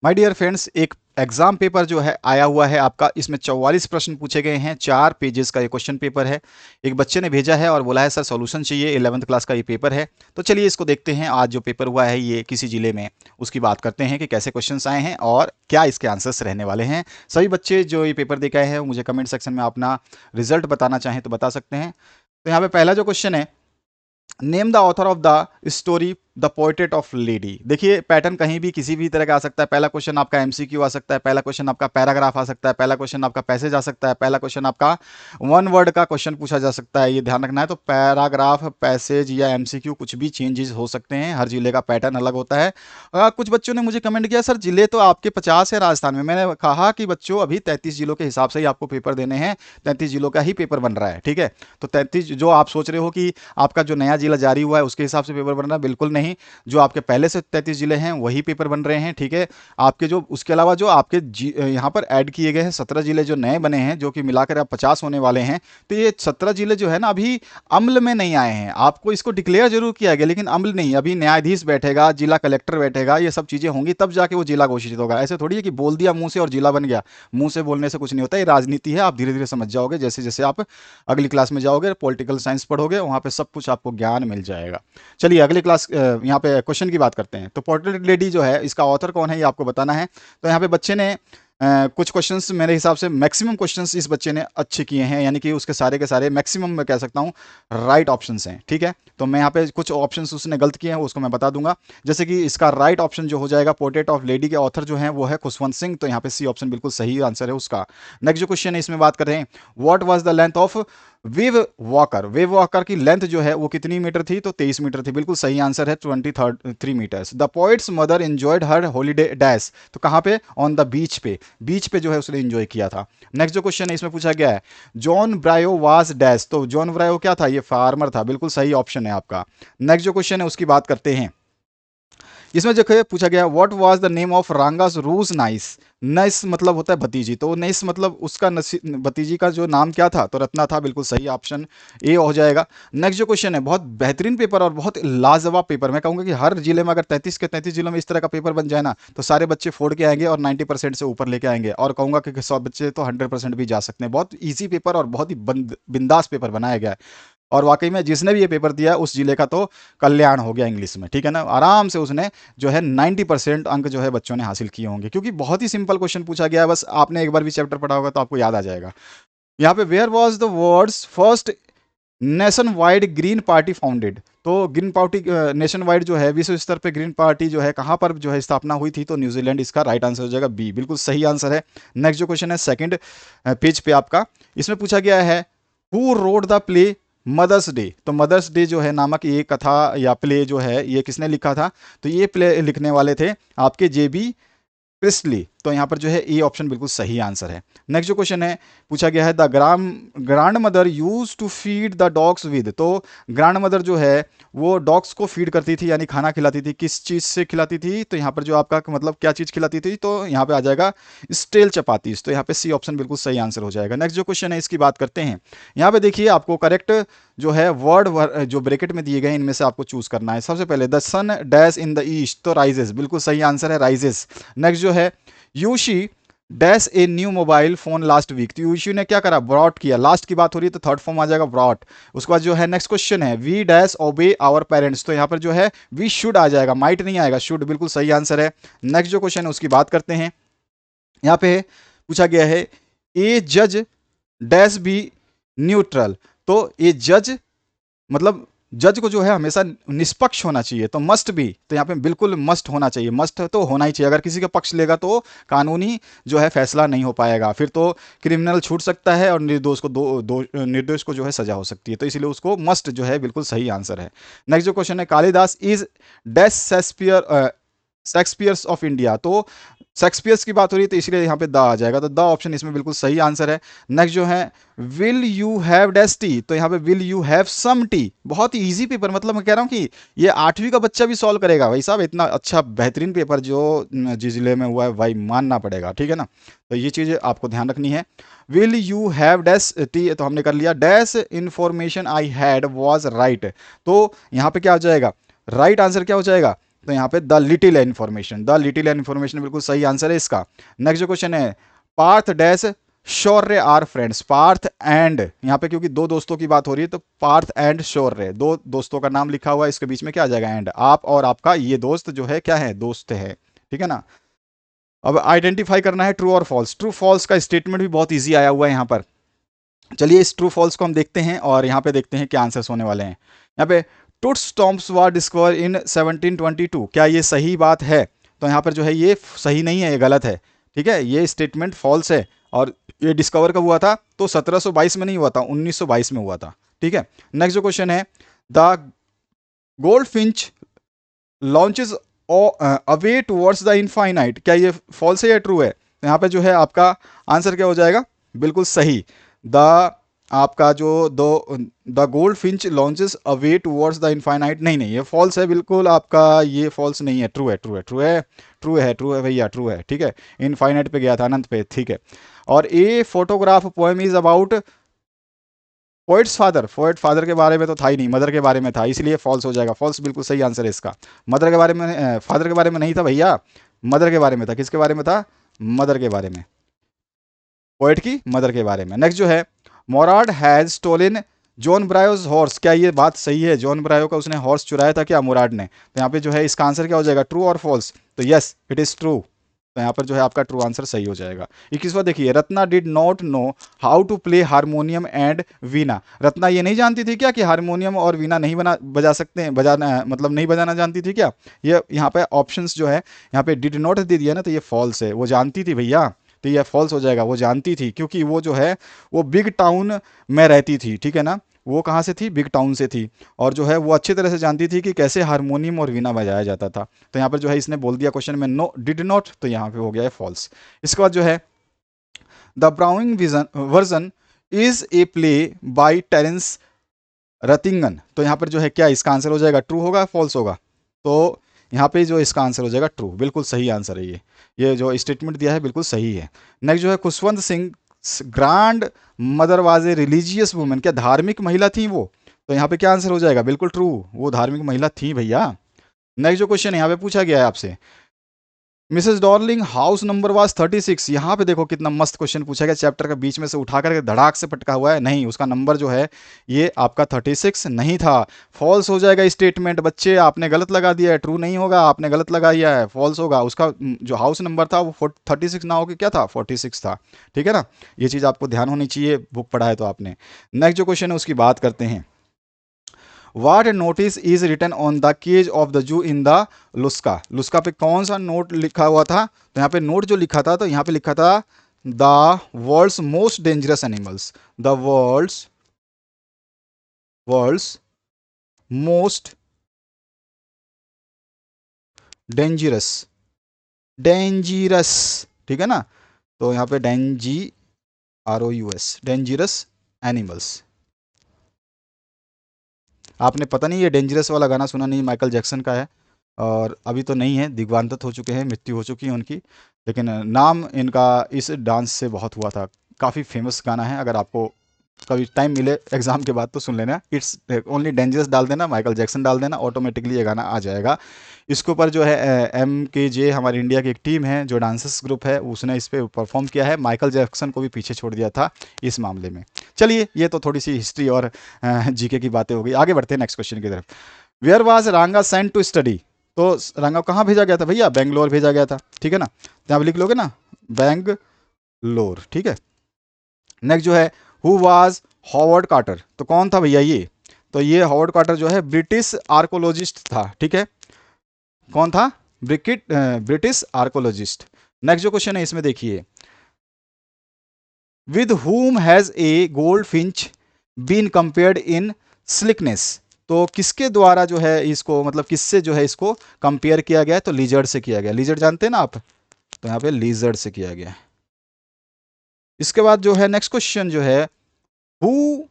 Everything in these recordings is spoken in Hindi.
माय डियर फ्रेंड्स, एक एग्जाम पेपर जो है आया हुआ है आपका। इसमें 44 प्रश्न पूछे गए हैं, 4 पेजेस का ये क्वेश्चन पेपर है। एक बच्चे ने भेजा है और बोला है सर सॉल्यूशन चाहिए, 11th क्लास का ये पेपर है। तो चलिए इसको देखते हैं। आज जो पेपर हुआ है ये किसी जिले में, उसकी बात करते हैं कि कैसे क्वेश्चंस आए हैं और क्या इसके आंसर्स रहने वाले हैं। सभी बच्चे जो ये पेपर दे के आए हैं मुझे कमेंट सेक्शन में अपना रिजल्ट बताना चाहें तो बता सकते हैं। तो यहाँ पे पहला जो क्वेश्चन है, name the author of the story the portrait of lady. देखिए पैटर्न कहीं भी किसी भी तरह का आ सकता है। पहला क्वेश्चन आपका एमसीक्यू आ सकता है, पहला क्वेश्चन आपका पैराग्राफ आ सकता है, पहला क्वेश्चन आपका पैसेज आ सकता है, पहला क्वेश्चन आपका वन वर्ड का क्वेश्चन पूछा जा सकता है। ये ध्यान रखना है। तो पैराग्राफ, पैसेज या एमसीक्यू कुछ भी चेंजेस हो सकते हैं। हर जिले का पैटर्न अलग होता है। कुछ बच्चों ने मुझे कमेंट किया सर जिले तो आपके 50 है राजस्थान में। मैंने कहा कि बच्चों अभी 33 जिलों के हिसाब से ही आपको पेपर देने हैं। 33 जिलों का ही पेपर बन रहा है, ठीक है। तो 33 जो आप सोच रहे हो कि आपका जो नया जिला जारी हुआ है उसके हिसाब से पेपर बन रहा है, बिल्कुल नहीं। जो आपके पहले से 33 जिले हैं वही पेपर बन रहे हैं, ठीक है। आपके जो उसके अलावा जो आपके यहाँ पर ऐड किए गए हैं 17 जिले जो नए बने हैं, जो कि मिलाकर अब 50 होने वाले हैं। तो ये 17 जिले जो है ना अभी अमल में नहीं आए हैं। आपको इसको डिक्लेयर जरूर किया गया लेकिन अमल नहीं। अभी न्यायाधीश बैठेगा, जिला कलेक्टर बैठेगा, ये सब चीजें होंगी तब जाके वो जिला घोषित होगा। ऐसे थोड़ी है कि बोल दिया मुंह से और जिला बन गया। मुंह से बोलने से कुछ नहीं होता। ये राजनीति है, आप धीरे धीरे समझ जाओगे जैसे जैसे आप अगली क्लास में जाओगे, पॉलिटिकल साइंस पढ़ोगे, वहां पे सब कुछ आपको ज्ञान मिल जाएगा। चलिए अगले क्लास यहाँ पे क्वेश्चन की बात करते हैं। तो पोर्ट्रेट लेडी जो है इसका ऑथर कौन है ये आपको बताना है। तो यहाँ पे बच्चे ने कुछ क्वेश्चंस मेरे हिसाब से मैक्सिमम क्वेश्चंस इस बच्चे ने अच्छे किए हैं, यानी कि उसके सारे के सारे मैक्सिमम मैं कह सकता हूँ राइट ऑप्शंस हैं, ठीक है। तो मैं यहाँ पे कुछ ऑप्शंस उसने गलत किए हैं उसको मैं बता दूंगा। जैसे कि इसका राइट ऑप्शन जो हो जाएगा, पोर्ट्रेट ऑफ लेडी के ऑथर जो है वो है खुशवंत सिंह। तो यहाँ पे सी ऑप्शन बिल्कुल सही आंसर है उसका। नेक्स्ट जो क्वेश्चन है इसमें बात कर रहे हैं, what was the length of wave walker. Wave walker की लेंथ जो है वो कितनी मीटर थी? तो 23 मीटर थी। बिल्कुल सही आंसर है 23 metres. The poet's mother enjoyed her holiday dash. तो कहाँ पे? ऑन द बीच पे। बीच पे जो है उसने एंजॉय किया था। नेक्स्ट जो क्वेश्चन है इसमें पूछा गया है, जॉन ब्रायो वाज डैश। तो जॉन ब्रायो क्या था? ये फार्मर था। बिल्कुल सही ऑप्शन है आपका। नेक्स्ट जो क्वेश्चन है उसकी बात करते हैं। इसमें जो है पूछा गया, what was the name of रांगास रूस नाइस। नइस मतलब होता है भतीजी, तो नइस मतलब उसका भतीजी का जो नाम क्या था? तो रत्ना था। बिल्कुल सही ऑप्शन ए हो जाएगा। नेक्स्ट जो क्वेश्चन है, बहुत बेहतरीन पेपर और बहुत लाजवाब पेपर। मैं कहूंगा कि हर जिले में अगर 33 के 33 जिलों में इस तरह का पेपर बन जाए ना तो सारे बच्चे फोड़ के आएंगे और 90% से ऊपर लेके आएंगे। और कहूंगा कि 100 बच्चे तो 100% भी जा सकते हैं। बहुत ईजी पेपर और बहुत ही बिंदास पेपर बनाया गया है। और वाकई में जिसने भी ये पेपर दिया उस जिले का तो कल्याण हो गया इंग्लिश में, ठीक है ना। आराम से उसने जो है 90% अंक जो है बच्चों ने हासिल किए होंगे, क्योंकि बहुत ही सिंपल क्वेश्चन पूछा गया है। बस आपने एक बार भी चैप्टर पढ़ा होगा तो आपको याद आ जाएगा। यहाँ पे where was the world's first nation wide green party founded. तो ग्रीन पार्टी नेशन वाइड जो है विश्व स्तर पे ग्रीन पार्टी जो है कहाँ पर जो है स्थापना हुई थी? तो न्यूजीलैंड। इसका राइट आंसर हो जाएगा बी। बिल्कुल सही आंसर है। नेक्स्ट जो क्वेश्चन है सेकंड पेज पे आपका, इसमें पूछा गया है, who wrote the play mother's day. तो मदर्स डे जो है नामक ये कथा या प्ले जो है ये किसने लिखा था? तो ये प्ले लिखने वाले थे आपके जेबी प्रिस्टली। तो यहाँ पर जो है ए ऑप्शन बिल्कुल सही आंसर है। नेक्स्ट जो क्वेश्चन है पूछा गया है, the grand mother used to feed the dogs with. तो ग्रांड मदर जो है वो डॉग्स को फीड करती थी, यानी खाना खिलाती थी। किस चीज़ से खिलाती थी? तो यहाँ पर जो आपका मतलब क्या चीज़ खिलाती थी? तो यहाँ पे आ जाएगा स्टेल चपातीस। तो यहाँ पे सी ऑप्शन बिल्कुल सही आंसर हो जाएगा। नेक्स्ट जो क्वेश्चन है इसकी बात करते हैं। यहाँ पे देखिए आपको करेक्ट जो है वर्ड जो ब्रैकेट में दिए गए इनमें से आपको चूज करना है। सबसे पहले the sun dash in the east. तो राइजेस। बिल्कुल सही आंसर है राइजेस। नेक्स्ट जो है, Yushi dash a new mobile phone last week. तो यूशी ने क्या करा? ब्रॉट किया। लास्ट की बात हो रही है तो थर्ड फॉर्म आ जाएगा ब्रॉट। उसके बाद जो है नेक्स्ट क्वेश्चन है, वी डैश ओबे आवर पेरेंट्स। तो यहाँ पर जो है वी शुड आ जाएगा, माइट नहीं आएगा, शुड। बिल्कुल सही आंसर है। नेक्स्ट जो क्वेश्चन है उसकी बात करते हैं। यहाँ पे पूछा गया है, ए जज डैश बी न्यूट्रल। तो ए जज मतलब जज को जो है हमेशा निष्पक्ष होना चाहिए। तो मस्ट भी, तो यहाँ पे बिल्कुल मस्ट होना चाहिए। मस्ट तो होना ही चाहिए। अगर किसी का पक्ष लेगा तो कानूनी जो है फैसला नहीं हो पाएगा, फिर तो क्रिमिनल छूट सकता है और निर्दोष को निर्दोष को जो है सजा हो सकती है। तो इसलिए उसको मस्ट जो है बिल्कुल सही आंसर है। नेक्स्ट जो क्वेश्चन है, Kalidas is dash Shakespeare's of India. तो शेक्सपियर्स की बात हो रही है तो इसलिए यहाँ पे द आ जाएगा। तो द ऑप्शन इसमें बिल्कुल सही आंसर है। नेक्स्ट जो है, will you have dash tea. तो यहाँ पे will you have some tea. बहुत ही इजी पेपर, मतलब मैं कह रहा हूँ कि ये 8वीं का बच्चा भी सॉल्व करेगा भाई साहब। इतना अच्छा बेहतरीन पेपर जो जिस जिले में हुआ है भाई मानना पड़ेगा, ठीक है ना। तो ये चीज़ आपको ध्यान रखनी है। Will you have dash tea तो हमने कर लिया। Dash information I had was right. तो यहाँ पे क्या हो जाएगा? राइट आंसर क्या हो जाएगा? तो यहाँ पे the little information, the little information बिल्कुल सही आंसर है इसका। नेक्स्ट जो क्वेश्चन है, Parth dash Shaurya are friends, Parth and, यहाँ पे क्योंकि दो दोस्तों की बात हो रही है तो पार्थ एंड शौर्य, दो दोस्तों का नाम लिखा हुआ है, इसके बीच में क्या आ जाएगा, एंड। आप और आपका ये दोस्त जो है क्या है, दोस्त है, ठीक है ना। अब आइडेंटिफाई करना है ट्रू और फॉल्स। ट्रू फॉल्स का स्टेटमेंट भी बहुत ईजी आया हुआ है यहाँ पर। चलिए इस ट्रू फॉल्स को हम देखते हैं और यहाँ पे देखते हैं क्या आंसर्स होने वाले हैं। यहाँ पे टूट्स टॉम्स वर डिस्कवर इन 1722, क्या ये सही बात है? तो यहाँ पर जो है ये सही नहीं है, ये गलत है, ठीक है, ये स्टेटमेंट फॉल्स है। और ये डिस्कवर कब हुआ था? तो 1722 में नहीं हुआ था, 1922 में हुआ था, ठीक है। नेक्स्ट जो क्वेश्चन है, the gold Finch launches away towards the infinite, क्या ये फॉल्स है या ट्रू है? तो यहाँ पे जो है आपका आंसर क्या हो जाएगा, बिल्कुल सही। द आपका जो दो the gold Finch launches away towards the infinite, नहीं नहीं, ये फॉल्स है बिल्कुल आपका, ये फॉल्स नहीं है, ट्रू है, ट्रू है, ट्रू है, ट्रू है, ट्रू है भैया, ट्रू है, ठीक है। इनफाइनाइट पे गया था, अनंत पे, ठीक है। और a photograph poem is about poets father, poet father के बारे में तो था ही नहीं, मदर के बारे में था, इसलिए फॉल्स हो जाएगा। फॉल्स बिल्कुल सही आंसर है इसका। मदर के बारे में, फादर के बारे में नहीं था भैया, मदर के बारे में था। किसके बारे में था? मदर के बारे में, पोइट की मदर के बारे में। नेक्स्ट जो है, मोराड हैज स्टोलन जॉन ब्रायोज हॉर्स, क्या ये बात सही है? जॉन ब्रायो का उसने हॉर्स चुराया था क्या मुराद ने? तो यहाँ पे जो है इसका आंसर क्या हो जाएगा, ट्रू और फॉल्स? तो यस इट इज ट्रू, तो यहाँ पर जो है आपका ट्रू आंसर सही हो जाएगा। 21वां देखिए, Ratna did not know how to play harmonium and veena, Ratna ये नहीं जानती थी क्या कि हारमोनियम और वीणा नहीं बजा सकते हैं, बजाना मतलब नहीं बजाना जानती थी क्या? ये यहाँ पे ऑप्शंस जो है यहाँ पे डिड नॉट दे दिया ना, तो ये फॉल्स है, वो जानती थी भैया, तो ये फॉल्स हो जाएगा। वो जानती थी क्योंकि वो जो है वो बिग टाउन में रहती थी, ठीक है ना। वो कहाँ से थी? बिग टाउन से थी, और जो है वो अच्छी तरह से जानती थी कि कैसे हारमोनियम और वीणा बजाया जाता था। तो यहाँ पर जो है इसने बोल दिया क्वेश्चन में नो डिड नॉट, तो यहाँ पे हो गया है फॉल्स। इसके बाद जो है, the Browning version is a play by Terence Rattigan, तो यहाँ पर जो है क्या इसका आंसर हो जाएगा, ट्रू होगा फॉल्स होगा? तो यहाँ पे जो इसका आंसर हो जाएगा ट्रू, बिल्कुल सही आंसर है ये जो स्टेटमेंट दिया है बिल्कुल सही है। नेक्स्ट जो है, Khushwant Singh grand mother was a religious women, क्या धार्मिक महिला थी वो? तो यहाँ पे क्या आंसर हो जाएगा, बिल्कुल ट्रू, वो धार्मिक महिला थी भैया। नेक्स्ट जो क्वेश्चन यहाँ पे पूछा गया है आपसे, Mrs Darling house number was 36, यहाँ पे देखो कितना मस्त क्वेश्चन पूछा गया, चैप्टर का बीच में से उठा करके धड़ाक से पटका हुआ है, नहीं उसका नंबर जो है ये आपका 36 नहीं था, फॉल्स हो जाएगा स्टेटमेंट। बच्चे आपने गलत लगा दिया है, ट्रू नहीं होगा, आपने गलत लगा दिया है, फॉल्स होगा। उसका जो हाउस नंबर था वो 36 ना होकर क्या था, 46 था, ठीक है ना। ये चीज़ आपको ध्यान होनी चाहिए, बुक पढ़ा है तो आपने। नेक्स्ट जो क्वेश्चन है उसकी बात करते हैं, what notice is written on the cage of the zoo in the लुस्का, लुस्का पे कौन सा नोट लिखा हुआ था? तो यहाँ पे नोट जो लिखा था, तो यहाँ पे लिखा था the world's most dangerous animals, the world's most dangerous, dangerous, ठीक है ना। तो यहाँ पे DENJEROUS, डेंजरस एनिमल्स। आपने पता नहीं ये डेंजरस वाला गाना सुना नहीं, माइकल जैक्सन का है, और अभी तो नहीं है, दिग्वांतत हो चुके हैं, मृत्यु हो चुकी है उनकी, लेकिन नाम इनका इस डांस से बहुत हुआ था, काफ़ी फेमस गाना है। अगर आपको कभी टाइम मिले एग्जाम के बाद तो सुन लेना, इट्स ओनली डेंजरस डाल देना, माइकल जैक्सन डाल देना, ऑटोमेटिकली ये गाना आ जाएगा। इसके ऊपर जो है MKJ हमारी इंडिया की एक टीम है जो डांसर्स ग्रुप है, उसने इस पर परफॉर्म किया है, माइकल जैक्सन को भी पीछे छोड़ दिया था इस मामले में। चलिए ये तो थोड़ी सी हिस्ट्री और GK की बातें हो गई, आगे बढ़ते हैं नेक्स्ट क्वेश्चन की तरफ। वेयर वाज रांगा सेंट टू स्टडी, तो रांगा कहाँ भेजा गया था भैया? बेंगलोर भेजा गया था, ठीक है ना, यहाँ पे लिख लोगे ना, बेंगलोर, ठीक है। नेक्स्ट जो है, हु वाज हॉवर्ड कार्टर, तो कौन था भैया ये? तो ये हॉवर्ड कार्टर जो है ब्रिटिश आर्कोलॉजिस्ट था, ठीक है। कौन था? British archaeologist. नेक्स्ट जो क्वेश्चन है इसमें देखिए, with whom has a gold finch been compared in slickness, तो किसके द्वारा जो है इसको, मतलब किससे जो है इसको कंपेयर किया गया है? तो लीजर्ड से किया गया, लीजर्ड जानते हैं ना आप, तो यहाँ पे लीजर्ड से किया गया। इसके बाद जो है नेक्स्ट क्वेश्चन जो है, who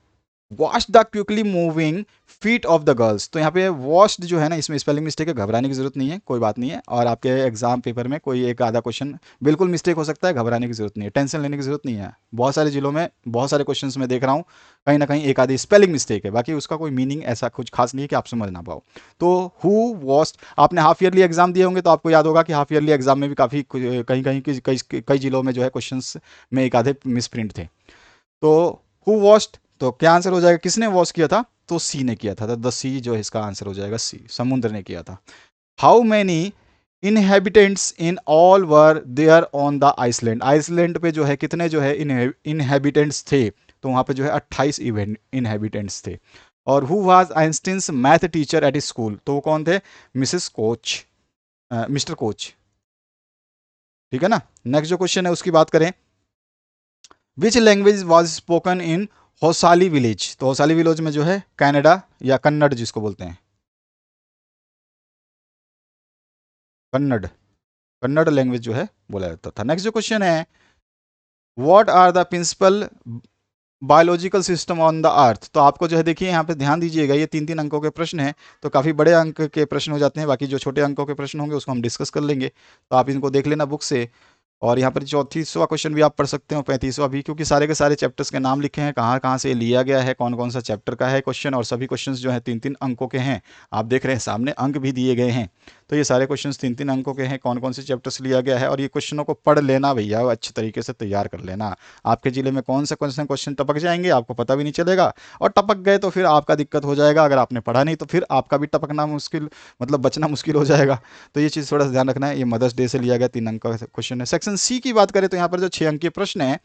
wash the quickly moving feet of the girls. तो यहाँ पे वॉश्ड जो है ना, इसमें स्पेलिंग मिस्टेक है, घबराने की जरूरत नहीं है, कोई बात नहीं है। और आपके एग्जाम पेपर में कोई एक आधा क्वेश्चन बिल्कुल मिस्टेक हो सकता है, घबराने की जरूरत नहीं है, टेंशन लेने की जरूरत नहीं है। बहुत सारे जिलों में बहुत सारे क्वेश्चन में देख रहा हूँ कहीं ना कहीं एक आधी स्पेलिंग मिस्टेक है, बाकी उसका कोई मीनिंग ऐसा कुछ खास नहीं है कि आप समझ ना पाओ। तो हु वॉश्ड, आपने हाफ ईयरली एग्जाम दिए होंगे तो आपको याद होगा कि हाफ ईयरली एग्जाम में भी काफ़ी कहीं कहीं कई जिलों में जो है क्वेश्चन में एक आधे मिस प्रिंट थे। तो हु वॉश्ड, तो क्या आंसर हो जाएगा, किसने वॉश किया था, तो सी ने किया था। तो द सी जो है इसका आंसर हो जाएगा सी, समुद्र ने किया था। How many inhabitants in all were there on the Iceland. Iceland पे जो है कितने जो है इनहेबिटेंट्स थे, तो वहां पे जो है 28 इनहेबिटेंट्स थे। और who was Einstein's math teacher at school, तो वो कौन थे, मिसेस कोच, मिस्टर कोच। ठीक है ना। नेक्स्ट जो क्वेश्चन है उसकी बात करें, which language was spoken in Hosali village. तो होसाली विलेज में जो है कनाडा या कन्नड़ जिसको बोलते हैं, कन्नड़, कन्नड़ लैंग्वेज जो है बोला जाता था। नेक्स्ट जो क्वेश्चन है, what are the principal biological system on the earth. तो आपको जो है देखिए यहाँ पे ध्यान दीजिएगा, ये 3-3 अंकों के प्रश्न हैं, तो काफ़ी बड़े अंक के प्रश्न हो जाते हैं। बाकी जो छोटे अंकों के प्रश्न होंगे उसको हम डिस्कस कर लेंगे, तो आप इनको देख लेना बुक से। और यहाँ पर 34वां क्वेश्चन भी आप पढ़ सकते हो, 35वां भी, क्योंकि सारे के सारे चैप्टर्स के नाम लिखे हैं, कहाँ कहाँ से लिया गया है, कौन कौन सा चैप्टर का है क्वेश्चन, और सभी क्वेश्चंस जो है 3-3 अंकों के हैं। आप देख रहे हैं सामने अंक भी दिए गए हैं, तो ये सारे क्वेश्चंस 3-3 अंकों के हैं, कौन कौन से चैप्टर्स लिया गया है। और ये क्वेश्चनों को पढ़ लेना भैया, अच्छे तरीके से तैयार कर लेना। आपके जिले में कौन से क्वेश्चन टपक जाएंगे आपको पता भी नहीं चलेगा, और टपक गए तो फिर आपका दिक्कत हो जाएगा। अगर आपने पढ़ा नहीं तो फिर आपका भी टपकना मुश्किल, मतलब बचना मुश्किल हो जाएगा। तो ये चीज़ थोड़ा सा ध्यान रखना है। ये मदर्स डे से लिया गया 3 अंक का क्वेश्चन है। सेक्शन सी की बात करें तो यहाँ पर जो 6 अंक के प्रश्न है,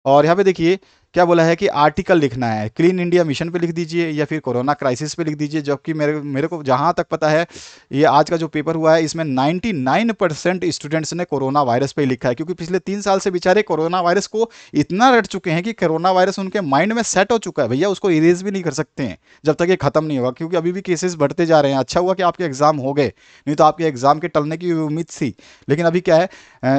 और यहाँ पे देखिए क्या बोला है कि आर्टिकल लिखना है, क्लीन इंडिया मिशन पे लिख दीजिए या फिर कोरोना क्राइसिस पे लिख दीजिए। जबकि मेरे को जहाँ तक पता है, ये आज का जो पेपर हुआ है इसमें 99% स्टूडेंट्स ने कोरोना वायरस पे ही लिखा है, क्योंकि पिछले 3 साल से बेचारे कोरोना वायरस को इतना रट चुके हैं कि कोरोना वायरस उनके माइंड में सेट हो चुका है भैया, उसको इरेज भी नहीं कर सकते हैं जब तक ये खत्म नहीं होगा, क्योंकि अभी भी केसेस बढ़ते जा रहे हैं। अच्छा हुआ कि आपके एग्जाम हो गए, नहीं तो आपके एग्जाम के टलने की उम्मीद थी। लेकिन अभी क्या है,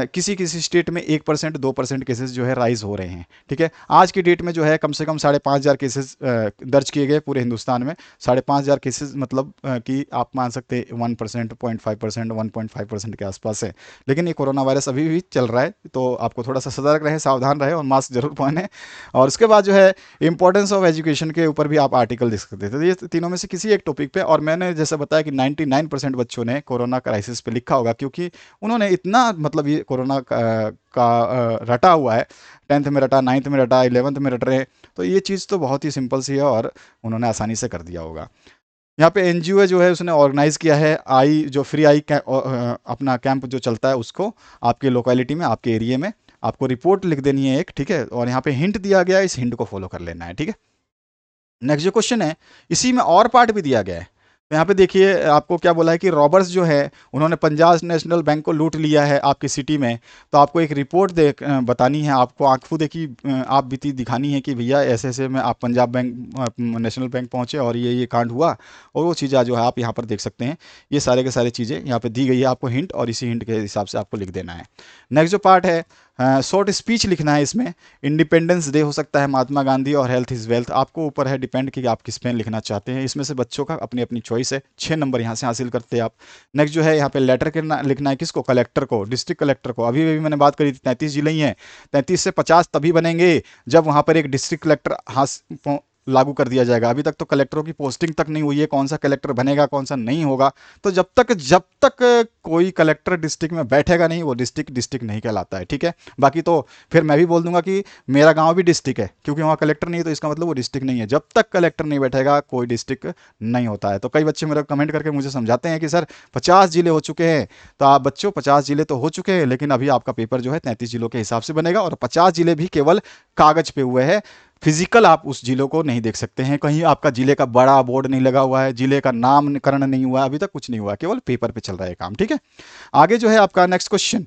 किसी किसी स्टेट में 1% 2% केसेस जो है राइज हो रहे हैं। ठीक है, आज की डेट में जो है कम से कम 5,500 केसेस दर्ज किए गए पूरे हिंदुस्तान में। 5,500 केसेस मतलब कि आप मान सकते हैं 1%, 0.5%, 1.5% के आसपास है। लेकिन ये कोरोना वायरस अभी भी चल रहा है, तो आपको थोड़ा सा सतर्क रहे, सावधान रहे और मास्क जरूर पहने। और उसके बाद जो है इंपॉर्टेंस ऑफ एजुकेशन के ऊपर भी आप आर्टिकल लिख सकते थे। तो ये तीनों में से किसी एक टॉपिक पे, और मैंने जैसे बताया कि 99% बच्चों ने कोरोना क्राइसिस पे लिखा होगा, क्योंकि उन्होंने इतना मतलब ये कोरोना का रटा हुआ है, 10th में रटा, 9th में रटा, 11th में रट रहे हैं। तो ये चीज़ तो बहुत ही सिंपल सी है और उन्होंने आसानी से कर दिया होगा। यहाँ पे एनजीओ जो है उसने ऑर्गेनाइज किया है आई, जो फ्री आई अपना कैंप जो चलता है उसको आपके लोकेलिटी में, आपके एरिया में आपको रिपोर्ट लिख देनी है एक, ठीक है। और यहाँ पे हिंट दिया गया है, इस हिंट को फॉलो कर लेना है, ठीक है। नेक्स्ट जो क्वेश्चन है, इसी में और पार्ट भी दिया गया है। तो यहाँ पे देखिए आपको क्या बोला है कि रॉबर्ट्स जो है उन्होंने पंजाब नेशनल बैंक को लूट लिया है आपकी सिटी में। तो आपको एक रिपोर्ट बतानी है, आपको आंखों देखी आप बीती दिखानी है कि भैया ऐसे ऐसे में आप पंजाब बैंक नेशनल बैंक पहुंचे और ये कांड हुआ। और वो चीज़ें जो है आप यहाँ पर देख सकते हैं, ये सारे के सारे चीज़ें यहाँ पे दी गई है आपको हिंट, और इसी हिंट के हिसाब से आपको लिख देना है। नेक्स्ट जो पार्ट है, शॉर्ट स्पीच लिखना है इसमें। इंडिपेंडेंस डे हो सकता है, महात्मा गांधी, और हेल्थ इज़ वेल्थ, आपको ऊपर है डिपेंड कि आप किस पे लिखना चाहते हैं। इसमें से बच्चों का अपनी अपनी चॉइस है, 6 नंबर यहाँ से हासिल करते हैं आप। नेक्स्ट जो है यहाँ पे लेटर लिखना है, किसको, कलेक्टर को, डिस्ट्रिक्ट कलेक्टर को। अभी भी मैंने बात करी थी 33 जिले ही हैं, 33 से 50 तभी बनेंगे जब वहाँ पर एक डिस्ट्रिक्ट कलेक्टर लागू कर दिया जाएगा। अभी तक तो कलेक्टरों की पोस्टिंग तक नहीं हुई है, कौन सा कलेक्टर बनेगा कौन सा नहीं होगा। तो जब तक कोई कलेक्टर डिस्ट्रिक्ट में बैठेगा नहीं, वो डिस्ट्रिक्ट नहीं कहलाता है, ठीक है। बाकी तो फिर मैं भी बोल दूंगा कि मेरा गांव भी डिस्ट्रिक्ट है, क्योंकि वहाँ कलेक्टर नहीं है तो इसका मतलब वो डिस्ट्रिक्ट नहीं है। जब तक कलेक्टर नहीं बैठेगा कोई डिस्ट्रिक्ट नहीं होता है। तो कई बच्चे मेरा कमेंट करके मुझे समझाते हैं कि सर 50 जिले हो चुके हैं। तो आप बच्चों 50 जिले तो हो चुके हैं, लेकिन अभी आपका पेपर जो है 33 जिलों के हिसाब से बनेगा, और 50 जिले भी केवल कागज पे हुए हैं। फिजिकल आप उस जिलों को नहीं देख सकते हैं, कहीं आपका जिले का बड़ा बोर्ड नहीं लगा हुआ है, जिले का नामकरण नहीं हुआ, अभी तक कुछ नहीं हुआ, केवल पेपर पे चल रहा है काम, ठीक है। आगे जो है आपका नेक्स्ट क्वेश्चन,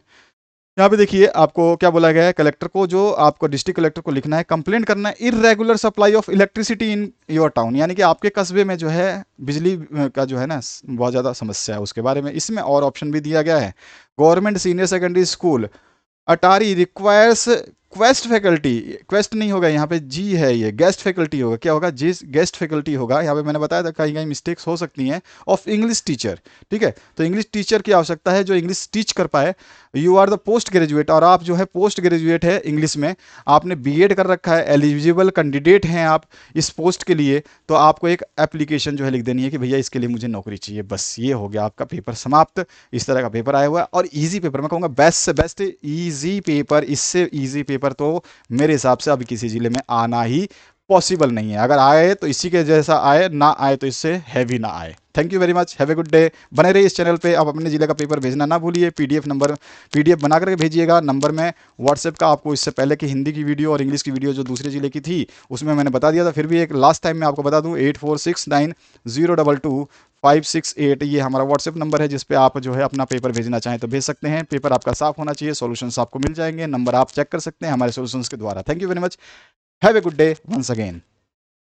यहाँ पे देखिए आपको क्या बोला गया है, कलेक्टर को, जो आपको डिस्ट्रिक्ट कलेक्टर को लिखना है, कंप्लेंट करना है irregular supply of electricity in your town, यानी कि आपके कस्बे में जो है बिजली का जो है ना बहुत ज़्यादा समस्या है, उसके बारे में। इसमें और ऑप्शन भी दिया गया है, गवर्नमेंट सीनियर सेकेंडरी स्कूल अटारी रिक्वायर्स क्वेस्ट फैकल्टी, क्वेस्ट नहीं होगा यहाँ पे, जी है ये, गेस्ट फैकल्टी होगा। क्या होगा, जिस गेस्ट फैकल्टी होगा, यहाँ पे मैंने बताया था कहीं कहीं मिस्टेक्स हो सकती हैं, ऑफ इंग्लिश टीचर। ठीक है, तो इंग्लिश टीचर की आवश्यकता है जो इंग्लिश टीच कर पाए। You are the post graduate, और आप जो है पोस्ट ग्रेजुएट है इंग्लिश में, आपने बीएड कर रखा है, एलिजिबल कैंडिडेट हैं आप इस पोस्ट के लिए, तो आपको एक एप्लीकेशन जो है लिख देनी है कि भैया इसके लिए मुझे नौकरी चाहिए। बस ये हो गया आपका पेपर समाप्त। इस तरह का पेपर आया हुआ है, और इजी पेपर, मैं कहूँगा बेस्ट से बेस्ट इजी पेपर। इससे इजी पेपर तो मेरे हिसाब से अभी किसी जिले में आना ही पॉसिबल नहीं है। अगर आए तो इसी के जैसा आए, ना आए तो इससे हैवी ना आए। Thank you very much, have a good day. बने रहिए इस चैनल पे। आप अपने जिले का पेपर भेजना ना भूलिए, पीडीएफ बना करके भेजिएगा। नंबर में व्हाट्सएप का आपको इससे पहले की हिंदी की वीडियो और इंग्लिश की वीडियो जो दूसरे जिले की थी उसमें मैंने बता दिया था, फिर भी एक लास्ट टाइम मैं आपको बता दूं, 8469022568 ये हमारा व्हाट्सएप नंबर है, जिस पे आप जो है अपना पेपर भेजना चाहें तो भेज सकते हैं। पेपर आपका साफ होना चाहिए, सॉल्यूशंस आपको मिल जाएंगे, नंबर आप चेक कर सकते हैं हमारे सॉल्यूशंस के द्वारा। Thank you very much, have a good day once again.